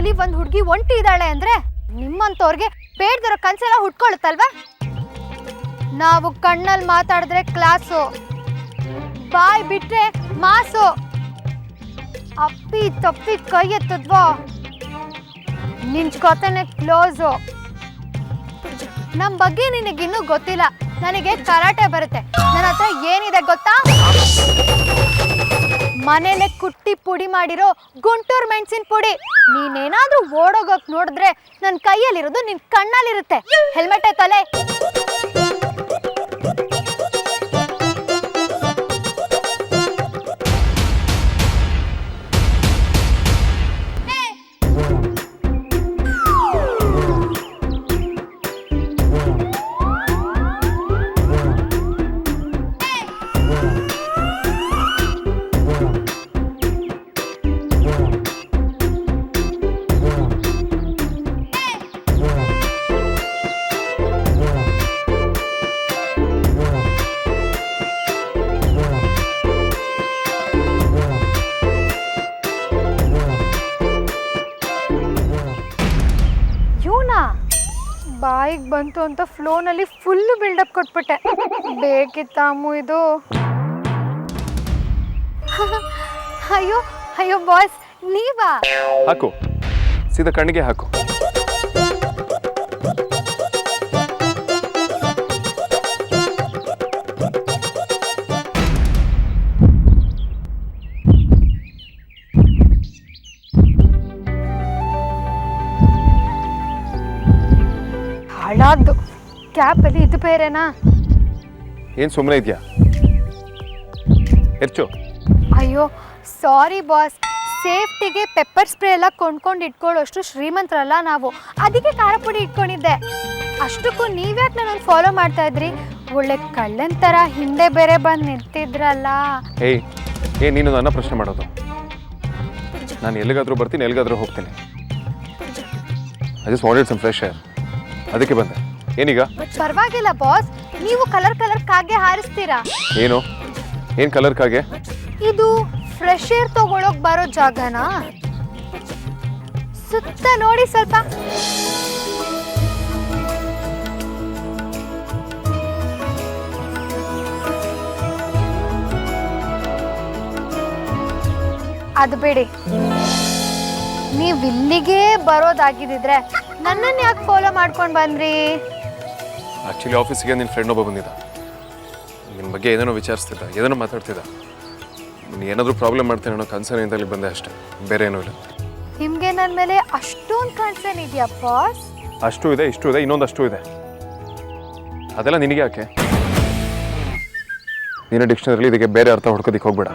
ಅಲ್ಲಿ ಒಂದ್ ಹುಡುಗಿ ಒಂಟಿ ಇದ್ದಾಳೆ ಅಂದ್ರೆ ನಿಮ್ಮಂತವ್ರಿಗೆ ಬೇಡ್ದಿರೋ ಕನ್ಸೆಲ್ಲ ಹುಟ್ಕೊಳ್ಳುತ್ತಲ್ವಾ? ನಾವು ಕಣ್ಣಲ್ಲಿ ಮಾತಾಡಿದ್ರೆ ಕ್ಲಾಸು, ಬಾಯ್ ಬಿಟ್ರೆ ಮಾಸು. ಅಪ್ಪಿ ತಪ್ಪಿ ಕೈ ಎತ್ತದ್ವೋ ನಿಂಚ್ಕೊತಾನೆ ಕ್ಲೋಸು. ನಮ್ ಬಗ್ಗೆ ನಿನಗಿನ್ನೂ ಗೊತ್ತಿಲ್ಲ. ನನಗೆ ಕರಾಟೆ ಬರುತ್ತೆ. ನನ್ನ ಹತ್ರ ಏನಿದೆ ಗೊತ್ತಾ? ಮನೇಲೆ ಕುಟ್ಟಿ ಪುಡಿ ಮಾಡಿರೋ ಗುಂಟೂರು ಮೆಣಸಿನ ಪುಡಿ. ನೀನೇನಾದ್ರೂ ಓಡೋಗಕ್ ನೋಡಿದ್ರೆ ನನ್ನ ಕೈಯಲ್ಲಿರೋದು ನಿನ್ ಕಣ್ಣಲ್ಲಿರುತ್ತೆ. ಹೆಲ್ಮೆಟ್ ತಲೆ. ಬಾಯಿಗೆ ಬಂತು ಅಂತ ಫ್ಲೋನಲ್ಲಿ ಫುಲ್ಲು ಬಿಲ್ಡಪ್ ಕೊಟ್ಬಿಟ್ಟೆ. ಬೇಕಿತ್ತಮ್ಮು ಇದು. ಅಯ್ಯೋ ಅಯ್ಯೋ ಬಾಸ್, ನೀವಾ? ಹಾಕು, ಸೀದಾ ಕಣ್ಣಿಗೆ ಹಾಕು. ಹಾಳಾದ್ದು ಕ್ಯಾಪಲ್ಲಿ ಇದು ಬೇರೆನಾ? ಏನು ಸುಮ್ಮನೆ ಇದೆಯಾ? ಹೆಚ್ಚು. ಅಯ್ಯೋ ಸಾರಿ ಬಾಸ್, ಸೇಫ್ಟಿಗೆ ಪೆಪ್ಪರ್ ಸ್ಪ್ರೇ ಎಲ್ಲ ಕೊಂಡ್ಕೊಂಡು ಇಟ್ಕೊಳ್ಳೋಷ್ಟು ಶ್ರೀಮಂತರಲ್ಲ ನಾವು, ಅದಕ್ಕೆ ಖಾರ ಪುಡಿ ಇಟ್ಕೊಂಡಿದ್ದೆ. ಅಷ್ಟಕ್ಕೂ ನೀವ್ಯಾಕೆ ನನ್ನನ್ನು ಫಾಲೋ ಮಾಡ್ತಾ ಇದ್ರಿ? ಒಳ್ಳೆ ಕಳ್ಳನ ಥರ ಹಿಂದೆ ಬೇರೆ ಬಂದು ನಿಂತಿದ್ರಲ್ಲ. ಏ ನೀನು ನನ್ನ ಪ್ರಶ್ನೆ ಮಾಡೋದು? ನಾನು ಎಲ್ಲಿಗಾದ್ರೂ ಬರ್ತೀನಿ, ಎಲ್ಲಿಗಾದ್ರೂ ಹೋಗ್ತೀನಿ. I just wanted some fresh air, ಅದಕ್ಕೆ ಬಂದೆ. ಏನೀಗ? ಪರವಾಗಿಲ್ಲ ಬಾಸ್, ನೀವು ಕಲರ್ ಕಾಗೆ ಹಾರಿಸ್ತೀರಾ. ಏನು ಕಲರ್ ಕಾಗೆ? ಇದು ಫ್ರೆಶ್ ಏರ್ ತಗೊಳಕ್ ಬರೋ ಜಾಗನಾ? ಸುತ್ತ ನೋಡಿ ಸ್ವಲ್ಪ. ಅದು ಬೇಡಿ, ನೀವು ಇಲ್ಲಿಗೆ ಬರೋದಾಗಿದ್ದಿದ್ರೆ ನನ್ನನ್ನು ಯಾಕೆ ಫಾಲೋ ಮಾಡ್ಕೊಂಡು ಬಂದ್ರಿ? ಆ್ಯಕ್ಚುಲಿ ಆಫೀಸಿಗೆ ನಿನ್ನ ಫ್ರೆಂಡ್ ಒಬ್ಬ ಬಂದಿದ್ದ. ನಿನ್ನ ಬಗ್ಗೆ ಏನೇನೋ ವಿಚಾರಿಸ್ತಿದ್ದ, ಏನೇನೋ ಮಾತಾಡ್ತಿದ್ದ. ನೀನು ಏನಾದರೂ ಪ್ರಾಬ್ಲಮ್ ಮಾಡ್ತೇನೆ ಅನ್ನೋ ಕನ್ಸರ್ನ್ ಇಂದ ಅಲ್ಲಿ ಬಂದೆ ಅಷ್ಟೇ, ಬೇರೆ ಏನೂ ಇಲ್ಲ. ನಿಮಗೆ ನನ್ನ ಮೇಲೆ ಅಷ್ಟೊಂದು ಕನ್ಸರ್ನ್ ಇದೆಯಾ ಬಾಸ್? ಅಷ್ಟು ಇದೆ, ಇಷ್ಟು ಇದೆ, ಇನ್ನೊಂದಷ್ಟು ಇದೆ. ಅದೆಲ್ಲ ನಿನಗೆ ಯಾಕೆ? ನೀನು ಡಿಕ್ಷನರಿಲಿ ಇದಕ್ಕೆ ಬೇರೆ ಅರ್ಥ ಹುಡ್ಕೋದಿಕ್ಕೆ ಹೋಗ್ಬೇಡ.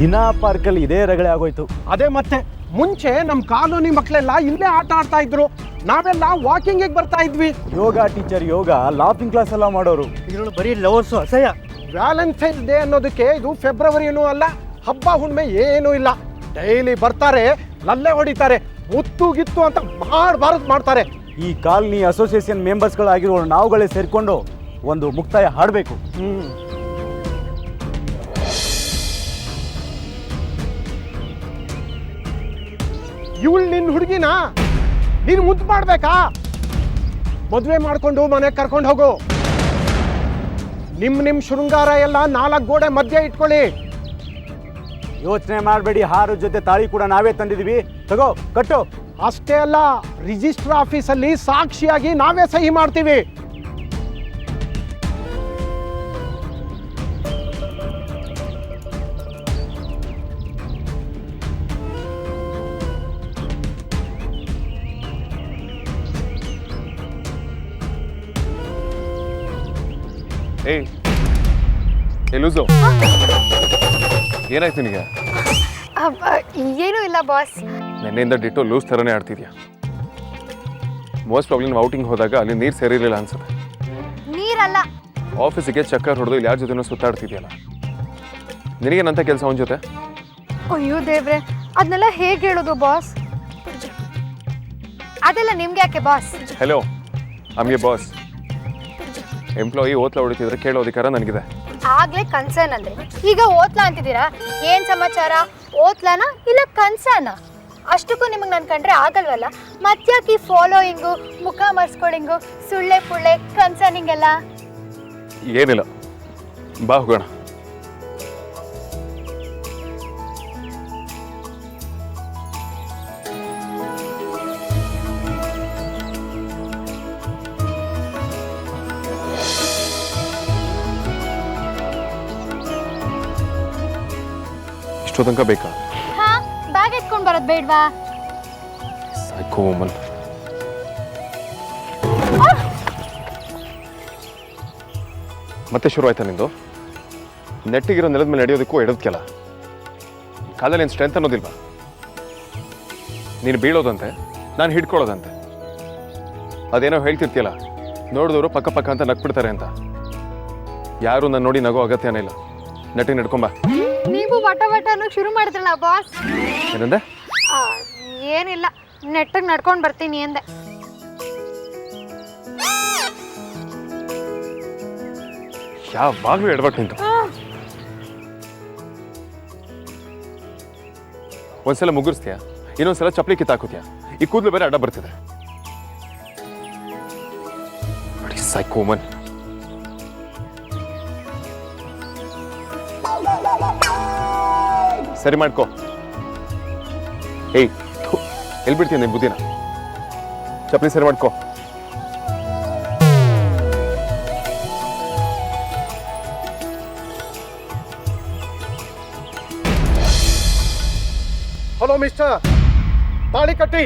ದಿನಾ ಪಾರ್ಕಲ್ಲಿ ಇದೇ ರಗಳೆ ಆಗೋಯ್ತು. ಅದೇ ಮತ್ತೆ ಮುಂಚೆ ನಮ್ಮ ಕಾಲೋನಿ ಮಕ್ಕಳೆಲ್ಲ ಇಲ್ಲೇ ಆಟ ಆಡ್ತಾ ಇದ್ರು, ನಾವೆಲ್ಲ ವಾಕಿಂಗಿಗೆ ಬರ್ತಾ ಇದ್ವಿ. ಯೋಗ ಟೀಚರ್ ಯೋಗ, ಲಾಫಿಂಗ್ ಕ್ಲಾಸ್ ಎಲ್ಲ ಮಾಡೋರು. ಇದರೊಳಗೆ ಬರೀ ಲವರ್ಸು, ಅಸಹ್ಯ. ವ್ಯಾಲೆಂಟೈನ್ಸ್ ಡೇ ಅನ್ನೋದಕ್ಕೆ ಇದು ಫೆಬ್ರವರಿನೂ ಅಲ್ಲ, ಹಬ್ಬ ಹುಣ್ಣಿಮೆ ಏನೂ ಇಲ್ಲ. ಡೈಲಿ ಬರ್ತಾರೆ, ಲಲ್ಲೆ ಹೊಡಿತಾರೆ, ಮುತ್ತು ಗಿತ್ತು ಅಂತ ಮಾಡ್ತಾರೆ. ಈ ಕಾಲನಿ ಅಸೋಸಿಯೇಷನ್ ಮೆಂಬರ್ಸ್ಗಳಾಗಿರೋ ನಾವುಗಳೇ ಸೇರ್ಕೊಂಡು ಒಂದು ಮುಕ್ತಾಯ ಹಾಡಬೇಕು. ಇವಳು ನಿನ್ನ ಹುಡುಗಿನ ನೀನು ಮುದ್ದು ಮಾಡ್ಬೇಕಾ? ಮದುವೆ ಮಾಡ್ಕೊಂಡು ಮನೆಗೆ ಕರ್ಕೊಂಡು ಹೋಗು. ನಿಮ್ಮ ಶೃಂಗಾರ ಎಲ್ಲ 4 ಗೋಡೆ ಮಧ್ಯೆ ಇಟ್ಕೊಳ್ಳಿ. ಯೋಚನೆ ಮಾಡಬೇಡಿ, ಹಾರ ಜೊತೆ ತಾಳಿ ಕೂಡ ನಾವೇ ತಂದಿದ್ದೀವಿ. ತಗೋ ಕಟ್ಟು. ಅಷ್ಟೇ ಅಲ್ಲ, ರಿಜಿಸ್ಟರ್ ಆಫೀಸಲ್ಲಿ ಸಾಕ್ಷಿಯಾಗಿ ನಾವೇ ಸಹಿ ಮಾಡ್ತೀವಿ. ಏಯ್ ಲೂಸು, ಏನಾಯ್ತು ನಿನಗೆ? ಏನೂ ಇಲ್ಲ ಬಾಸ್. ನೆನ್ನೆಯಿಂದ ಡಿಟೋ ಲೂಸ್ ಥರನೇ ಆಡ್ತಿದ್ಯಾ. ಮೋಸ್ಟ್ ಪ್ರಾಬ್ಲಿ ನಾವು ಔಟಿಂಗ್ ಹೋದಾಗ ಅಲ್ಲಿ ನೀರು ಸೇರಿರಲಿಲ್ಲ ಅನ್ಸುತ್ತೆ. ನೀರಲ್ಲ, ಆಫೀಸಿಗೆ ಚಕ್ಕರ್ ಹೊಡೆದು ಇಲ್ಲಿ ಯಾರ ಜೊತೆನೂ ಸುತ್ತಾಡ್ತಿದ್ಯಲ್ಲ. ನಿನಗೇನಂತ ಕೆಲಸ ಅವನ ಜೊತೆ? ಅಯ್ಯೋ ದೇವ್ರೆ, ಅದನ್ನೆಲ್ಲ ಹೇಗೆ ಹೇಳೋದು ಬಾಸ್? ಅದೆಲ್ಲ ನಿಮ್ಗೆ ಯಾಕೆ ಬಾಸ್? ಹೆಲೋ, ಆಮ್ಗೆ ಬಾಸ್. ಎಂಪ್ಲಾಯಿ ಓತ್ಲ ಹೊಡಿತಿದ್ರೆ ಕೇಳೋ ಅಧಿಕಾರ ನನಗಿದೆ. ಆಗ್ಲೇ ಕನ್ಸರ್ನ್ ಅಂದ್ರೆ ಈಗ ಓತ್ಲಾ ಅಂತಿದ್ದೀರಾ? ಏನ್ ಸಮಾಚಾರ? ಓತ್ಲಾನ ಇಲ್ಲ ಕನ್ಸರ್ನ? ಅಷ್ಟಕ್ಕೂ ನಿಮಗೆ ನಾನು ಕಂಡ್ರೆ ಆಗಲ್ವಲ್ಲ. ಮತ್ತ್ಯಾಕೆ ಈ ಫಾಲೋಯಿಂಗು, ಮುಖ ಮರ್ಸ್ಕೊಳ್ಳಿಂಗು, ಸುಳ್ಳೆ ಪುಳ್ಳೆ ಕನ್ಸರ್ನಿಂಗ್ ಎಲ್ಲ? ಏನಿಲ್ಲ, ಬಾ ಹೋಗೋಣ. ಇಷ್ಟೋ ತನಕ ಬೇಕಾ? ಹಾ, ಬ್ಯಾಗ್ ಎತ್ಕೊಂಡು ಬರೋದು ಬೇಡ್ವಾ? ಸಾಯ್ಕೋ ವುಮನ್. ಮತ್ತೆ ಶುರು ಆಯ್ತಾ ನಿಂದು? ನೆಟ್ಟಿಗಿರೋ ನೆಲದ ಮೇಲೆ ನಡೆಯೋದಕ್ಕೂ ಎಡದ್ಕೆಲ್ಲ. ಕಾಲದಲ್ಲಿ ಏನು ಸ್ಟ್ರೆಂತ್ ಅನ್ನೋದಿಲ್ವಾ? ನೀನು ಬೀಳೋದಂತೆ, ನಾನು ಹಿಡ್ಕೊಳ್ಳೋದಂತೆ. ಅದೇನೋ ಹೇಳ್ತಿರ್ತೀಯಲ್ಲ, ನೋಡಿದವರು ಪಕ್ಕ ಪಕ್ಕ ಅಂತ ನಗ್ಬಿಡ್ತಾರೆ ಅಂತ. ಯಾರು ನಾನು ನೋಡಿ ನಗೋ ಅಗತ್ಯನೇ ಇಲ್ಲ. ನೆಟ್ಟಿಗೆ ನಡ್ಕೊಂಬ. ನೀವು ವಟ ವಟ ಅನ್ನೋಕೆ ಶುರು ಮಾಡಿದ್ರಲ್ಲ ಬಾಸ್. ಏನಂದೆ? ಏನಿಲ್ಲ, ನೆಟ್ಟಿಗೆ ನಡ್ಕೊಂಡು ಬರ್ತೀನಿ ಅಂದೆ. ಯಾವಾಗಲೂ ಎಡವಟ್ಟು ನಿಂತು. ಒಂದ್ಸಲ ಮುಗುರ್ಸ್ತೀಯ, ಇನ್ನೊಂದ್ಸಲ ಚಪ್ಪಲಿ ಕಿತ್ತಾಕುತ್ತೀಯ. ಈ ಕೂದಲು ಬೇರೆ ಅಡ್ಡ ಬರ್ತಿದೆ. ಸೈಕೋಮನ್. ಸರಿ ಮಾಡ್ಕೋ. ಏಯ್, ಎಲ್ಲಿ ಬಿಡ್ತೀಯ ನಿನ್ ಬುದ್ಧಿನ? ಚಪ್ಪಲಿ ಸರಿ ಮಾಡ್ಕೋ. ಹಲೋ ಮಿಸ್ಟರ್, ತಾಳಿ ಕಟ್ಟಿ.